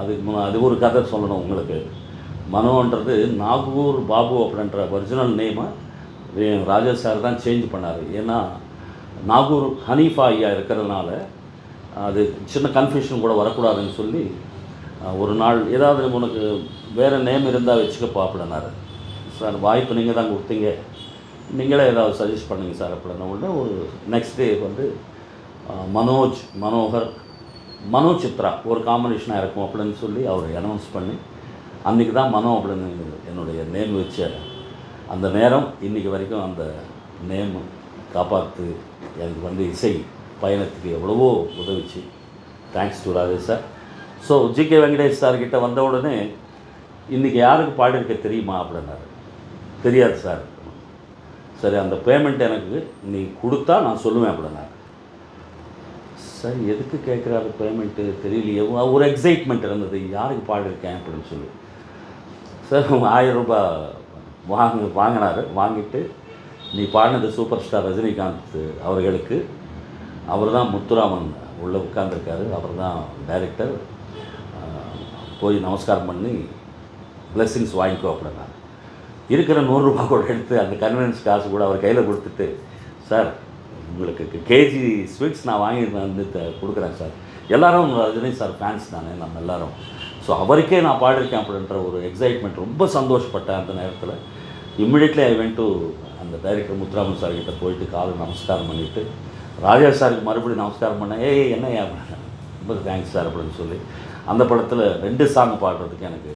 அது ஒரு கதை சொல்லணும் உங்களுக்கு. மனோன்றது நாகூர் பாபு அப்படின்ற ஒரிஜினல் நேமை ராஜா சார் தான் சேஞ்ச் பண்ணார். ஏன்னா நாகூர் ஹனீஃபா ஐயா இருக்கிறதுனால அது சின்ன கன்ஃபியூஷன் கூட வரக்கூடாதுன்னு சொல்லி ஒரு நாள் ஏதாவது உனக்கு வேறு நேம் இருந்தால் வச்சுக்கப்பா அப்படின்னாரு. சார் வாய்ப்பு நீங்கள் தான் கொடுத்தீங்க, நீங்களே ஏதாவது சஜஸ்ட் பண்ணுங்க சார் அப்படின்னா உடனே ஒரு நெக்ஸ்ட் டே வந்து மனோஜ் மனோகர் மனோசித்ரா ஒரு காம்பினேஷனாக இருக்கும் அப்படின்னு சொல்லி அவர் அனௌன்ஸ் பண்ணி அன்றைக்கி தான் மனோ அப்படின்னு என்னுடைய நேம் வச்ச அந்த நேரம் இன்றைக்கி வரைக்கும் அந்த நேம் காப்பாற்று எனக்கு வந்து இசை பயணத்துக்கு எவ்வளவோ உதவிச்சு. Thanks to Rajesh sir. So GK Venkatesh சார்கிட்ட வந்த உடனே இன்றைக்கி யாருக்கு பாடியிருக்க தெரியுமா அப்படின்னாரு. தெரியாது சார். சரி, அந்த பேமெண்ட் எனக்கு நீ கொடுத்தா நான் சொல்லுவேன் அப்படின்னாரு. சார் எதுக்கு கேட்குறாரு பேமெண்ட்டு தெரியலையே, ஒரு எக்ஸைட்மெண்ட் இருந்தது யாருக்கு பாடியிருக்கேன் அப்படின்னு சொல்லி. சார் 1000 ரூபாய் வாங்கினார். வாங்கிட்டு நீ பாடினது சூப்பர் ஸ்டார் ரஜினிகாந்த் அவர்களுக்கு, அவர் தான் முத்துராமன் உள்ளே உட்கார்ந்துருக்காரு, அவர் தான் டைரக்டர், போய் நமஸ்காரம் பண்ணி பிளெஸ்ஸிங்ஸ் வாங்கிக்கோ அப்படின்னாரு. இருக்கிற 100 ரூபா கூட எடுத்து அந்த கன்வீனியன்ஸ் காசு கூட அவர் கையில் கொடுத்துட்டு, சார் உங்களுக்கு கேஜி ஸ்வீட்ஸ் நான் வாங்கி வந்து கொடுக்குறேன் சார், எல்லோரும் ரஜினி சார் ஃபேன்ஸ் தானே நம்ம எல்லோரும், ஸோ அவருக்கே நான் பாடியிருக்கேன் அப்படின்ற ஒரு எக்ஸைட்மெண்ட், ரொம்ப சந்தோஷப்பட்டேன் அந்த நேரத்தில். இம்மிடியட்லி ஐ வென்ட் டு அந்த டைரக்டர் முத்துராமன் சார் கிட்டே போயிட்டு காலை நமஸ்காரம் பண்ணிவிட்டு ராஜா சாருக்கு மறுபடியும் நமஸ்காரம் பண்ணேன். என்னையா ரொம்ப தேங்க்ஸ் சார் அப்படின்னு சொல்லி அந்த படத்தில் 2 சாங் பாடுறதுக்கு எனக்கு